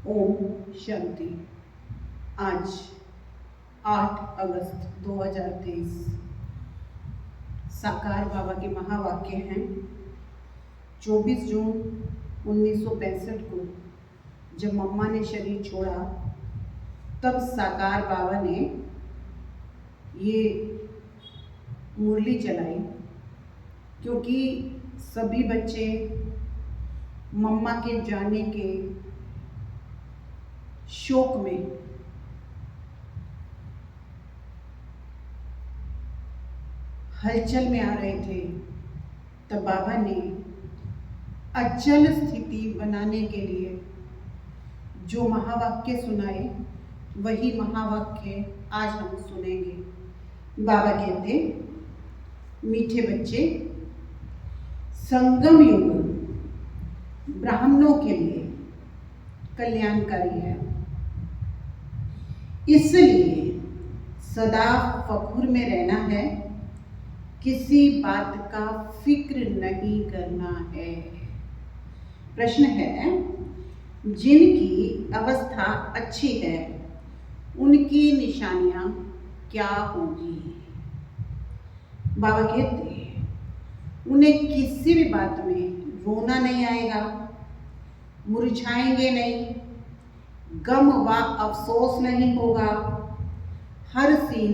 ओम शांति। आज 8 अगस्त 2023 साकार बाबा के महावाक्य हैं। 24 जून 1965 को जब मम्मा ने शरीर छोड़ा तब साकार बाबा ने ये मुरली चलाई, क्योंकि सभी बच्चे मम्मा के जाने के शोक में हलचल में आ रहे थे। तब बाबा ने अचल स्थिति बनाने के लिए जो महावाक्य सुनाए वही महावाक्य आज हम सुनेंगे। बाबा कहते, मीठे बच्चे, संगम युग ब्राह्मणों के लिए कल्याणकारी है, इसलिए सदा फखुर में रहना है, किसी बात का फिक्र नहीं करना है। प्रश्न है, जिनकी अवस्था अच्छी है उनकी निशानियां क्या होगी? बाबा कहते हैं, उन्हें किसी भी बात में रोना नहीं आएगा, मुरझाएंगे नहीं, गम व अफसोस नहीं होगा, हर सीन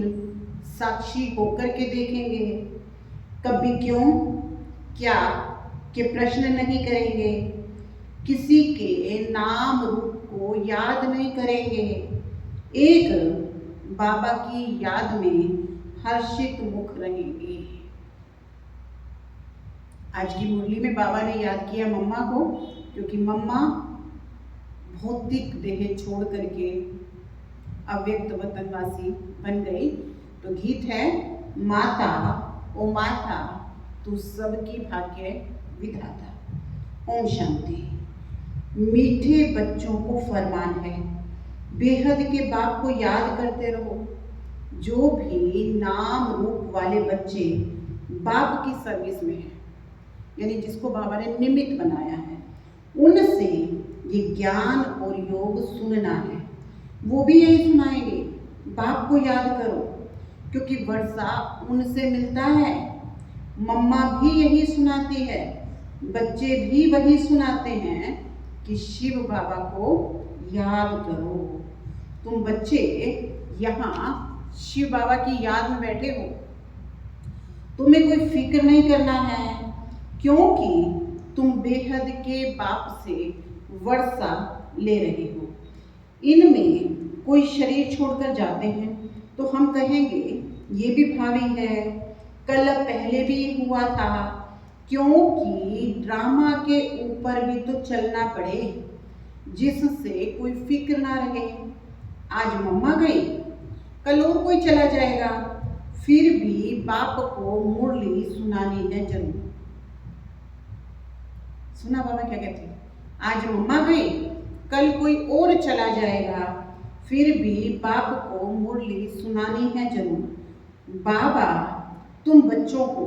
साक्षी होकर के देखेंगे, कभी क्यों क्या के प्रश्न नहीं करेंगे, किसी के नाम रूप को याद नहीं करेंगे, एक बाबा की याद में हर्षित मुख रहेंगे। आज की मुरली में बाबा ने याद किया मम्मा को, क्योंकि मम्मा भौतिक देह छोड़ करके अव्यक्त वतनवासी बन गई। तो गीत है, माता ओ माता तू सबकी भाग्य विधाता। ओम शांति। मीठे बच्चों को फरमान है, बेहद के बाप को याद करते रहो। जो भी नाम रूप वाले बच्चे बाप की सर्विस में हैं, यानी जिसको बाबा ने निमित्त बनाया है, उनसे ये ज्ञान और योग सुनना है। वो भी यही सुनाएंगे, बाप को याद करो, क्योंकि वर्षा उनसे मिलता है। मम्मा भी यही सुनाती है, बच्चे भी वही सुनाते हैं कि शिव बाबा को याद करो। तुम बच्चे यहाँ शिव बाबा की याद में बैठे हो, तुम्हें कोई फिक्र नहीं करना है, क्योंकि तुम बेहद के बाप से वर्षा ले रहे हो। इनमें कोई शरीर छोड़कर जाते हैं तो हम कहेंगे ये भी भावी है, कल पहले भी हुआ था, क्योंकि ड्रामा के ऊपर भी तो चलना पड़े, जिससे कोई फिक्र ना रहे। आज मम्मा गई, कल और कोई चला जाएगा, फिर भी बाप को मुरली सुनानी है जरूर। सुना बाबा क्या कहते हैं? आज मम्मा गई, कल कोई और चला जाएगा, फिर भी बाप को मुरली सुनानी है जरूर। बाबा तुम बच्चों को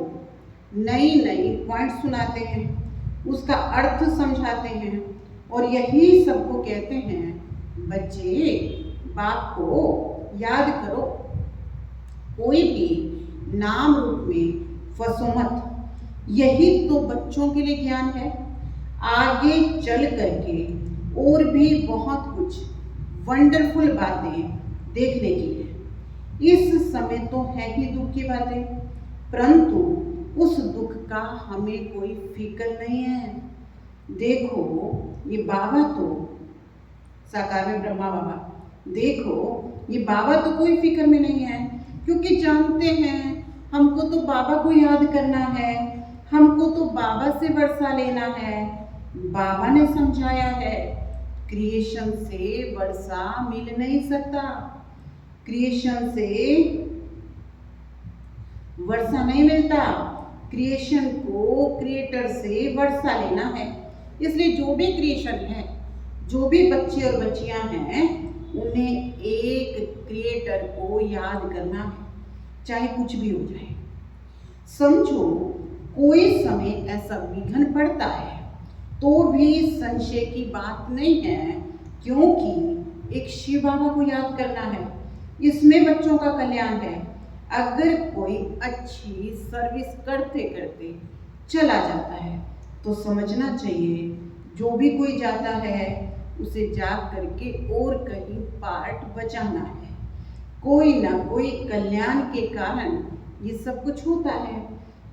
नई नई पॉइंट सुनाते हैं, उसका अर्थ समझाते हैं, और यही सबको कहते हैं, बच्चे बाप को याद करो, कोई भी नाम रूप में फंसो मत। यही तो बच्चों के लिए ज्ञान है। आगे चल करके और भी बहुत कुछ वंडरफुल बातें देखने की है। इस समय तो है ही दुख की बातें, परंतु उस दुख का हमें कोई फिक्र नहीं है। देखो ये बाबा तो साकार में ब्रह्मा बाबा, देखो ये बाबा तो कोई फिक्र में नहीं है, क्योंकि जानते हैं हमको तो बाबा को याद करना है, हमको तो बाबा से वर्षा लेना है। बाबा ने समझाया है, क्रिएशन से वर्षा मिल नहीं सकता, क्रिएशन से वर्षा नहीं मिलता, क्रिएशन को क्रिएटर से वर्षा लेना है। इसलिए जो भी क्रिएशन है, जो भी बच्चे और बच्चियां हैं, उन्हें एक क्रिएटर को याद करना है, चाहे कुछ भी हो जाए। समझो कोई समय ऐसा विघ्न पड़ता है तो भी संशय की बात नहीं है, क्योंकि एक शिव बाबा को याद करना है, इसमें बच्चों का कल्याण है। अगर कोई अच्छी सर्विस करते करते चला जाता है तो समझना चाहिए जो भी कोई जाता है उसे जा करके और कहीं पार्ट बचाना है। कोई ना कोई कल्याण के कारण ये सब कुछ होता है,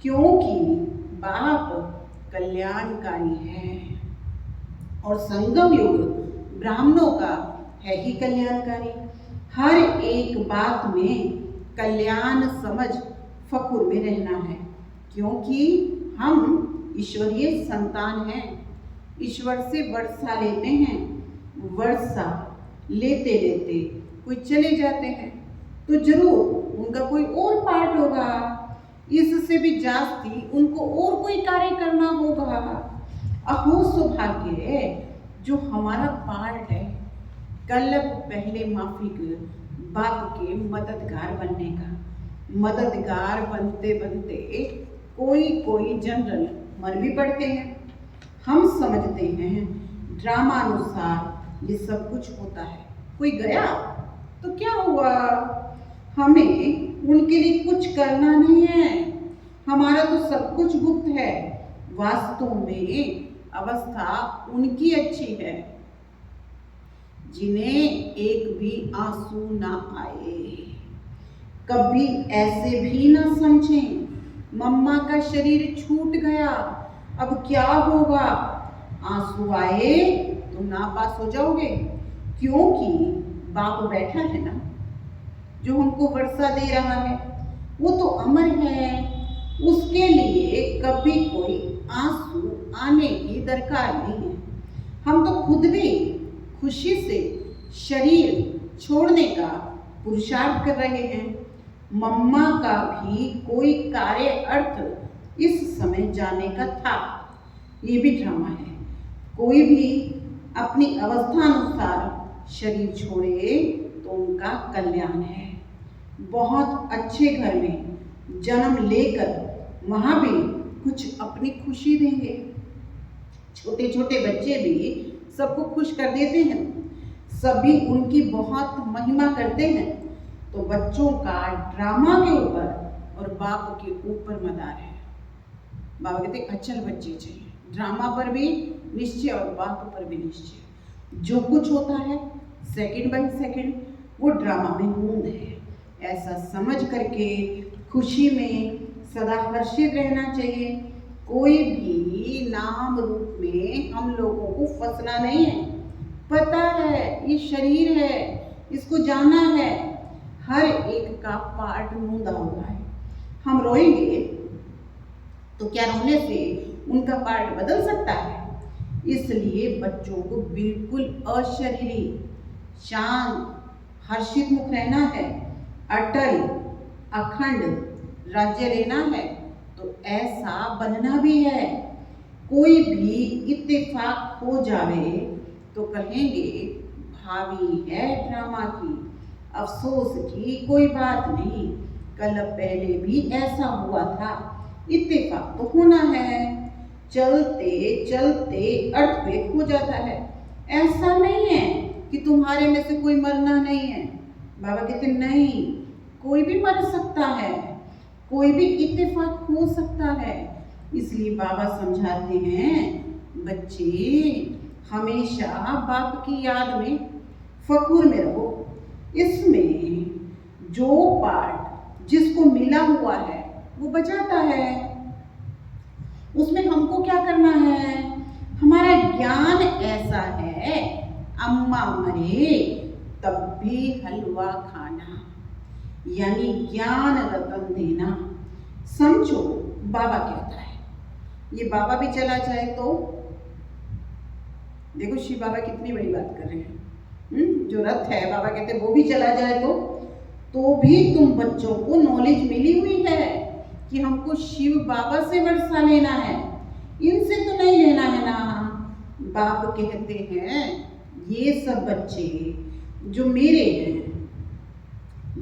क्योंकि बाप कल्याणकारी है और संगम युग ब्राह्मणों का है ही कल्याणकारी। हर एक बात में कल्याण समझ फकुर में रहना है, क्योंकि हम ईश्वरीय संतान हैं। ईश्वर से वर्षा लेते हैं, वर्षा लेते लेते कोई चले जाते हैं तो जरूर उनका कोई और पार्ट होगा, इससे भी जास्ती उनको और कोई कार्य करना होगा। अहो सौभाग्य जो हमारा पार्ट है कल्प पहले माफिक बाप के मददगार बनने का। मददगार बनते बनते कोई कोई जनरल मर भी पड़ते हैं। हम समझते हैं ड्रामा अनुसार ये सब कुछ होता है। कोई गया तो क्या हुआ, हमें उनके लिए कुछ करना नहीं है, हमारा तो सब कुछ गुप्त है। वास्तव में अवस्था उनकी अच्छी है जिन्हें एक भी आंसू ना आए, कभी ऐसे भी ना समझें मम्मा का शरीर छूट गया अब क्या होगा। आंसू आए तो नापास हो जाओगे, क्योंकि बाप बैठा है ना जो हमको वर्षा दे रहा है, वो तो अमर है, उसके लिए कभी कोई आंसू आने की दरकार नहीं है। हम तो खुद भी खुशी से शरीर छोड़ने का पुरुषार्थ कर रहे हैं। मम्मा का भी कोई कार्य अर्थ इस समय जाने का था, ये भी ड्रामा है। कोई भी अपनी अवस्था अनुसार शरीर छोड़े तो उनका कल्याण है। बहुत अच्छे घर में जन्म लेकर वहाँ भी कुछ अपनी खुशी देंगे। छोटे छोटे बच्चे भी सबको खुश कर देते हैं, सभी उनकी बहुत महिमा करते हैं। तो बच्चों का ड्रामा के ऊपर और बाप के ऊपर मदार है। बाबा कहते अचल बच्चे चाहिए, ड्रामा पर भी निश्चय और बाप पर भी निश्चय। जो कुछ होता है सेकंड बाय सेकंड वो ड्रामा में मूंद है, ऐसा समझ करके खुशी में सदा हर्षित रहना चाहिए। कोई भी नाम रूप में हम लोगों को फंसना नहीं है। पता है ये शरीर है, इसको जाना है, हर एक का पार्ट मूंदा हुआ है। हम रोएंगे तो क्या रोने से उनका पार्ट बदल सकता है? इसलिए बच्चों को बिल्कुल अशरीरी, शांत, हर्षित मुख रहना है। अटल अखंड राज्य लेना है तो ऐसा बनना भी है। कोई भी इत्तेफाक हो जावे तो कहेंगे भावी है ड्रामा की, अफसोस की कोई बात नहीं, कल पहले भी ऐसा हुआ था। इत्तेफाक तो होना है, चलते चलते अर्थक्वेक हो जाता है। ऐसा नहीं है कि तुम्हारे में से कोई मरना नहीं है। बाबा कहते नहीं, कोई भी मर सकता है, कोई भी इत्तेफाक हो सकता है। इसलिए बाबा समझाते हैं बच्चे हमेशा बाप की याद में फकुर में रहो। इसमें जो पार्ट जिसको मिला हुआ है वो बचाता है, उसमें हमको क्या करना है? हमारा ज्ञान ऐसा है, अम्मा मरे तब भी हलवा खाना, यानी ज्ञान रतन देना। समझो बाबा कहता है, ये बाबा भी चला जाए तो देखो शिव बाबा कितनी बड़ी बात कर रहे हैं। जो रथ है बाबा कहते वो भी चला जाए तो भी तुम बच्चों को नॉलेज मिली हुई है कि हमको शिव बाबा से वर्षा लेना है, इनसे तो नहीं लेना है ना। बाप कहते हैं ये सब बच्चे जो मेरे हैं,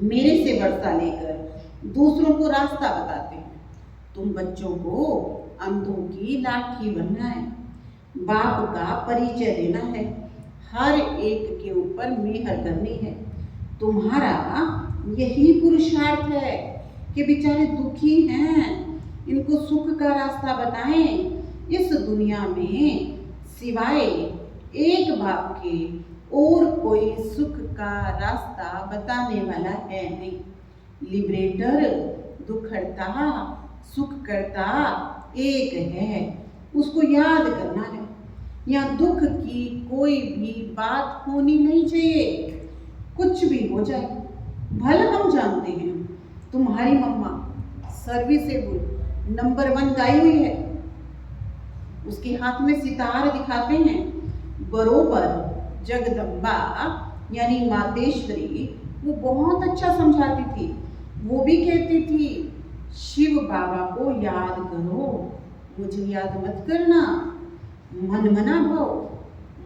मेरे से वर्षा लेकर दूसरों को रास्ता बताते हैं। तुम बच्चों को अंधों की लाठी बनना है, बाप का परिचय देना है, हर एक के ऊपर मेहर करनी है। तुम्हारा यही पुरुषार्थ है कि बेचारे दुखी हैं, इनको सुख का रास्ता बताएं। इस दुनिया में सिवाय एक बाप के और कोई सुख का रास्ता बताने वाला है नहीं। लिबरेटर, दुखहर्ता, सुख करता एक है, उसको याद करना है। यहाँ दुख की कोई भी बात होनी नहीं चाहिए। कुछ भी हो जाए, भला हम जानते हैं तुम्हारी मम्मा सर्विसेबल नंबर 1 गाई हुई है, उसके हाथ में सितार दिखाते हैं। बरोबर जगदम्बा यानी मातेश्वरी वो बहुत अच्छा समझाती थी। वो भी कहती थी शिव बाबा को याद करो, मुझे याद मत करना। मनमना भव,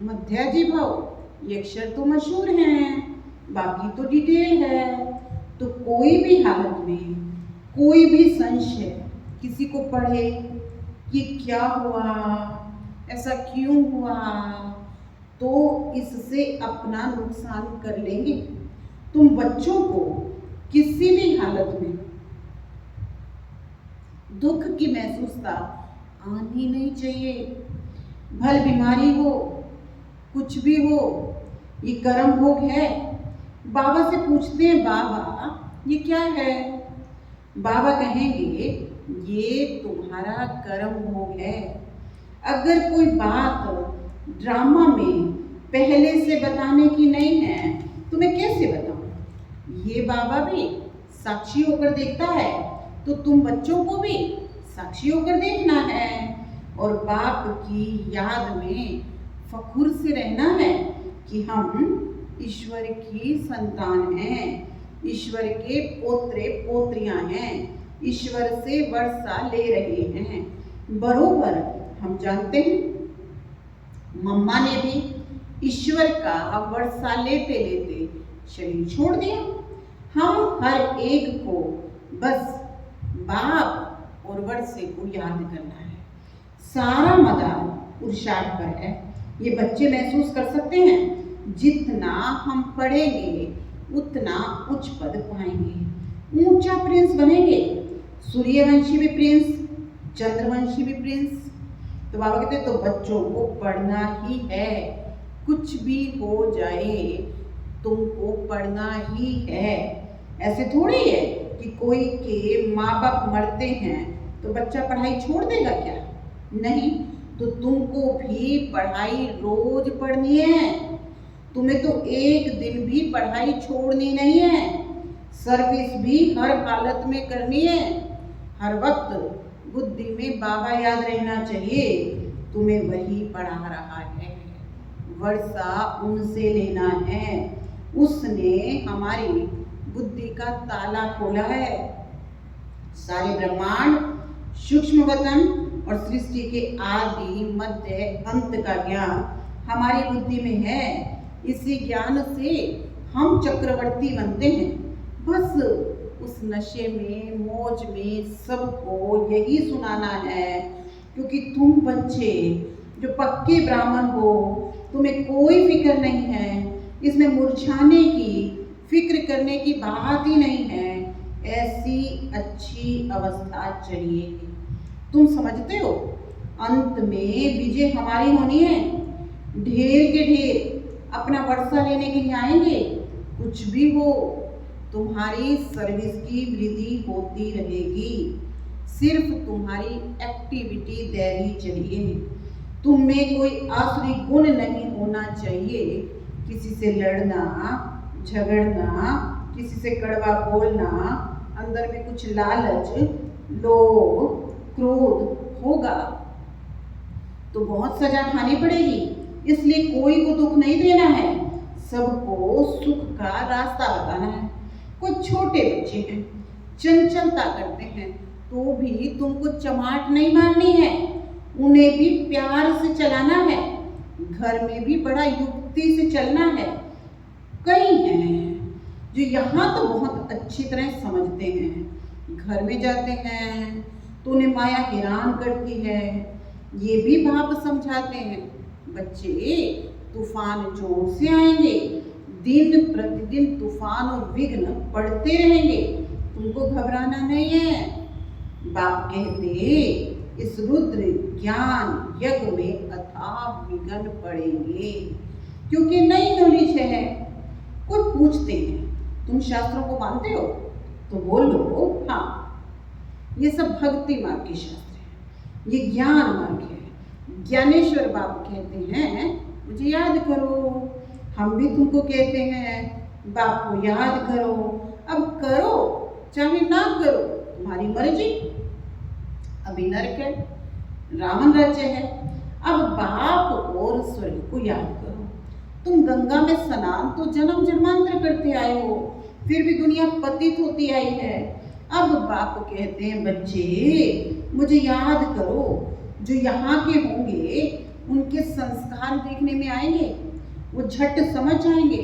मध्याजी भव, ये अक्षर तो मशहूर हैं, बाकी तो डिटेल है। तो कोई भी हालत में कोई भी संशय किसी को पढ़े कि क्या हुआ, ऐसा क्यों हुआ, तो इससे अपना नुकसान कर लेंगे। तुम बच्चों को किसी भी हालत में दुख की महसूसता आनी नहीं चाहिए। भल बीमारी हो, कुछ भी हो, ये कर्म भोग है। बाबा से पूछते हैं बाबा ये क्या है? बाबा कहेंगे ये तुम्हारा कर्म भोग है। अगर कोई बात ड्रामा में पहले से बताने की नहीं है तो मैं कैसे बताऊं? ये बाबा भी साक्षी होकर देखता है, तो तुम बच्चों को भी साक्षी होकर देखना है और बाप की याद में फखुर से रहना है कि हम ईश्वर की संतान हैं, ईश्वर के पोत्रे पोत्रियां हैं, ईश्वर से वर्षा ले रहे हैं। बरोबर हम जानते हैं मम्मा ने भी ईश्वर का वर्षा लेते लेते शरीर छोड़ दिया। हम हर एक को बस बाप और वर्षे को याद करना है। सारा मदार पुरुषार्थ पर है। ये बच्चे महसूस कर सकते हैं जितना हम पढ़ेंगे उतना उच्च पद पाएंगे, ऊंचा प्रिंस बनेंगे। सूर्यवंशी भी प्रिंस, चंद्रवंशी भी प्रिंस। तो बाबा कहते तो बच्चों को पढ़ना ही है, कुछ भी हो जाए तुमको पढ़ना ही है। ऐसे थोड़ी है कि कोई के माँ बाप मरते हैं तो बच्चा पढ़ाई छोड़ देगा क्या? नहीं, तो तुमको भी पढ़ाई रोज पढ़नी है। तुम्हें तो एक दिन भी पढ़ाई छोड़नी नहीं है। सर्विस भी हर हालत में करनी है। हर वक्त बुद्धि में बाबा याद रहना चाहिए, तुम्हें वही पढ़ा रहा है। वर्षा उनसे लेना है, उसने हमारी बुद्धि का ताला खोला है। सारे ब्रह्मांड, सूक्ष्म वतन और सृष्टि के आदि मध्य अंत का ज्ञान हमारी बुद्धि में है। इसी ज्ञान से हम चक्रवर्ती बनते हैं। बस उस नशे में, मौज में सबको यही सुनाना है, क्योंकि तुम बच्चे जो पक्के ब्राह्मण हो, तुम्हें कोई फिक्र नहीं है, इसमें मुरझाने की, फिक्र करने की बात ही नहीं है। ऐसी अच्छी अवस्था चाहिए। तुम समझते हो अंत में विजय हमारी होनी है। ढेर के ढेर अपना वर्षा लेने के लिए आएंगे। कुछ भी हो, तुम्हारी सर्विस की वृद्धि होती रहेगी। सिर्फ तुम्हारी एक्टिविटी दैरी चाहिए। तुम में कोई आसुरी गुण नहीं होना चाहिए। किसी से लड़ना, झगड़ना, किसी से कड़वा बोलना, अंदर में कुछ लालच, लोभ, क्रोध होगा तो बहुत सजा खानी पड़ेगी। इसलिए कोई को दुख नहीं देना है, सबको सुख का रास्ता बताना है। कुछ छोटे बच्चे हैं, चंचलता करते हैं, तो भी तुमको चमाट नहीं मारनी है, उन्हें भी प्यार से चलाना है। घर में भी बड़ा युक्ति से चलना है। कई हैं जो यहाँ तो बहुत अच्छी तरह समझते हैं, घर में जाते हैं तो उन्हें माया हैरान करती है, ये भी भाव समझाते हैं। बच्चे तूफान जोर से आएंगे, दिन प्रतिदिन तूफान और विघ्न पड़ते रहेंगे, तुमको घबराना नहीं है। बाप कहते इस रुद्र ज्ञान यज्ञ में अथाह विघ्न पड़ेंगे, क्योंकि नई नॉलेज है। कोई पूछते हैं तुम शास्त्रों को मानते हो, तो बोलो हाँ, ये सब भक्ति मार्ग के शास्त्र है, ये ज्ञान मार्ग है। ज्ञानेश्वर बाबा कहते हैं मुझे याद करो, हम भी तुमको कहते हैं बाप को याद करो। अब करो चाहे ना करो, तुम्हारी मर्जी। अभी नरक है, रावण राज्य है। अब बाप और स्वर्ग को याद करो। तुम गंगा में स्नान तो जन्म जन्मांतर करते आए हो, फिर भी दुनिया पतित होती आई है। अब बाप कहते हैं बच्चे मुझे याद करो, जो यहाँ के होंगे उनके संस्कार देखने में आएंगे, वो झट समझ आएंगे।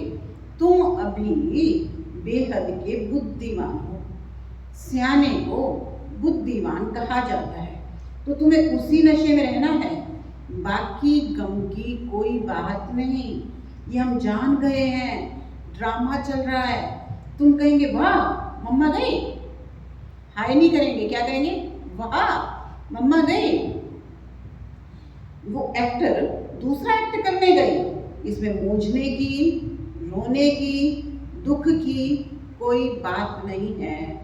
तुम अभी बेहद के बुद्धिमान हो, सियाने को बुद्धिमान कहा जाता है, तो तुम्हें उसी नशे में रहना है। बाकी गम की कोई बात नहीं, ये हम जान गए हैं, ड्रामा चल रहा है। तुम कहेंगे वाह मम्मा गई, हाय नहीं करेंगे, क्या कहेंगे, वाह मम्मा गई। वो एक्टर दूसरा एक्ट करने गई, इसमें मूंझने की, रोने की, दुख की कोई बात नहीं है।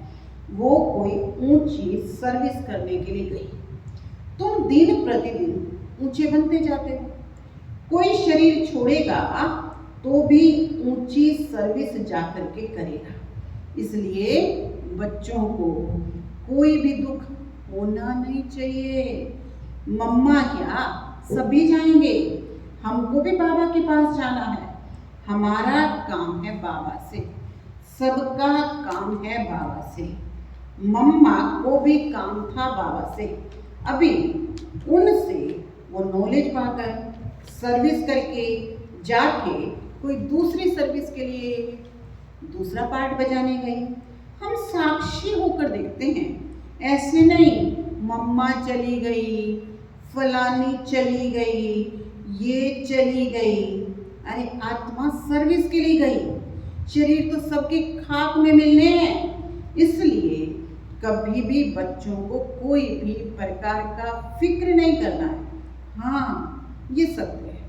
वो कोई ऊंची सर्विस करने के लिए गई। तुम दिन प्रतिदिन ऊंचे बनते जाते हो। कोई शरीर छोड़ेगा तो भी ऊंची सर्विस जाकर के करेगा। इसलिए बच्चों को कोई भी दुख होना नहीं चाहिए। मम्मा क्या, सभी जाएंगे, हमको भी बाबा के पास जाना है। हमारा काम है बाबा से, सबका काम है बाबा से। मम्मा को भी काम था बाबा से। अभी उनसे वो नॉलेज पाकर सर्विस करके जाके कोई दूसरी सर्विस के लिए दूसरा पार्ट बजाने गई। हम साक्षी होकर देखते हैं, ऐसे नहीं मम्मा चली गई, फलानी चली गई, ये चली गई। अरे आत्मा सर्विस के लिए गई, शरीर तो सबके खाक में मिलने हैं। इसलिए कभी भी बच्चों को कोई भी प्रकार का फिक्र नहीं करना है। हाँ ये सत्य है।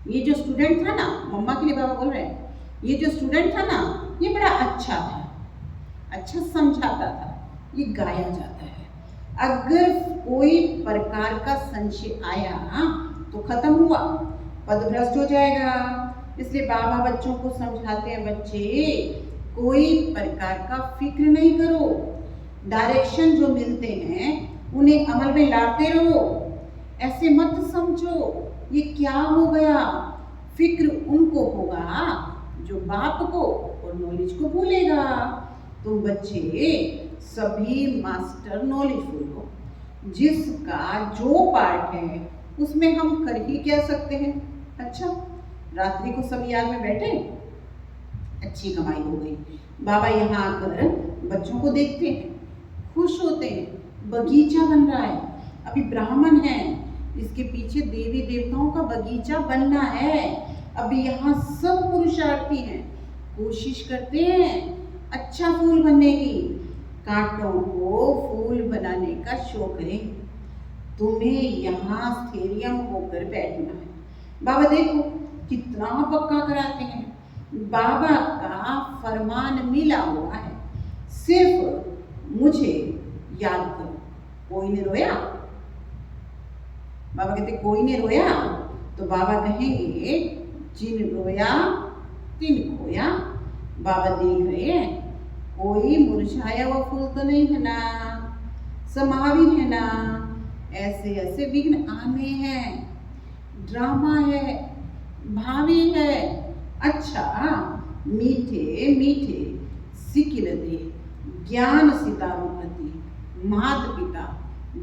ये जो स्टूडेंट था ना, मम्मा के लिए बाबा बोल रहे हैं, ये जो स्टूडेंट था ना, ये बड़ा अच्छा था, अच्छा समझाता था, ये गाया जाता है। अगर कोई प्रकार का संशय आया तो खत्म हुआ, पदभ्रष्ट हो जाएगा। इसलिए बाबा बच्चों को समझाते हैं, बच्चे कोई प्रकार का फिक्र नहीं करो, डायरेक्शन जो मिलते हैं उन्हें अमल में लाते रहो। ऐसे मत समझो ये क्या हो गया, फिक्र उनको होगा जो बाप को और नॉलेज को भूलेगा। तो बच्चे सभी मास्टर नॉलेजफुल हो, जिसका जो पार्ट है उसमें हम कर ही क्या सकते हैं। अच्छा रात्रि को सब याद में बैठे, अच्छी कमाई हो गई। बाबा यहाँ आकर बच्चों को देखते हैं, खुश होते हैं, बगीचा बन रहा है। अभी ब्राह्मण है, इसके पीछे देवी देवताओं का बगीचा बनना है। अभी यहाँ सब पुरुषार्थी हैं, कोशिश करते हैं अच्छा फूल बनने की, कांटों को फूल बनाने का शौक है। तुम्हें यहाँ स्थैर्य होकर बैठना है। बाबा देखो कितना पक्का कराते हैं, बाबा का फरमान मिला हुआ है, सिर्फ मुझे याद करो। कोई ने रोया, बाबा कहते कोई ने रोया, तो बाबा कहेंगे जिन रोया तिन खोया। बाबा देख रहे हैं कोई मुरझाया हुआ फूल तो नहीं है ना, समाविन है ना। ऐसे ऐसे विघ्न आने हैं, ड्रामा है, भावी है। अच्छा मीठे मीठे सिकिल दे ज्ञान सितारों प्रति माता पिता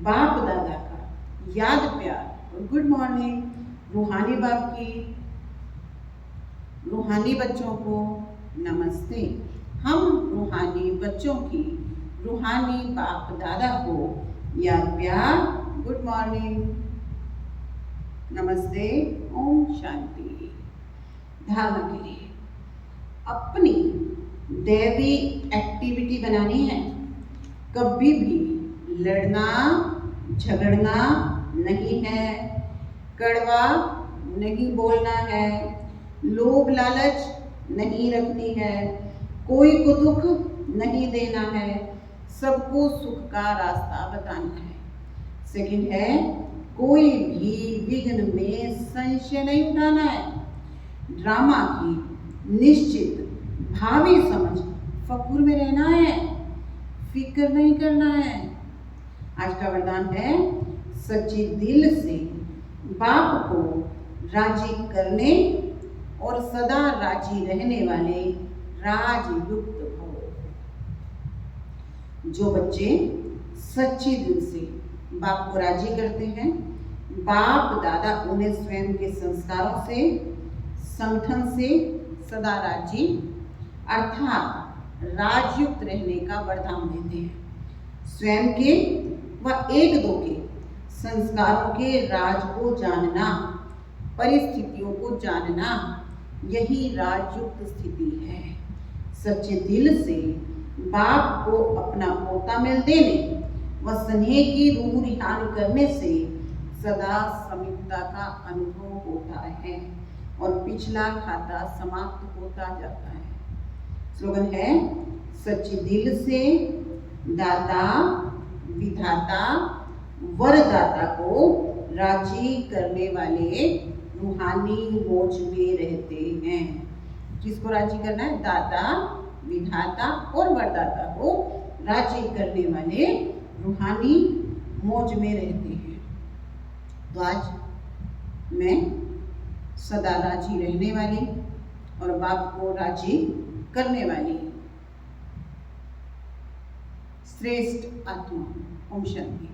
बाप दादा का याद प्यार और गुड मॉर्निंग। रूहानी बाप की, रूहानी बच्चों को नमस्ते। हम रूहानी बच्चों की, रूहानी बाप दादा को याद प्यार, गुड मॉर्निंग। नमस्ते, ओम शांति। धारणा के लिए अपनी दैवी एक्टिविटी बनानी है। कभी भी लड़ना झगड़ना नहीं है, कड़वा नहीं बोलना है, लोभ लालच नहीं रखनी है, कोई को दुख नहीं देना है, सबको सुख का रास्ता बताना है। सेकंड है, कोई भी विघ्न में संशय नहीं उठाना है। ड्रामा की निश्चित भावी समझ फकुर में रहना है, फिक्र नहीं करना है। आज का वरदान है, सच्चे दिल से बाप को राजी करने और सदा राजी रहने वाले राजयुक्त भव। जो बच्चे सच्चे दिल से बाप को राजी करते हैं, बाप दादा उन्हें स्वयं के संस्कारों से संगठन से सदा राजी अर्थात राजयुक्त रहने का वरदान देते हैं। स्वयं के व एक दो के संस्कारों के राज को जानना, परिस्थितियों को जानना, यही राजयुक्त स्थिति है। सच्चे दिल से बाप को अपना पोता मिल देने व स्नेह की रूह रिहान करने से सदा समीपता का अनुभव होता है और पिछला खाता समाप्त होता जाता है। स्लोगन है, सच्चे दिल से दाता विधाता वरदाता को राजी करने वाले रूहानी मौज में रहते हैं। किसको राजी करना है? दाता विधाता और वरदाता को राजी करने वाले रूहानी मौज में रहते हैं। तो आज मैं सदा राजी रहने वाली और बाप को राजी करने वाली श्रेष्ठ आत्मा ओम शांति।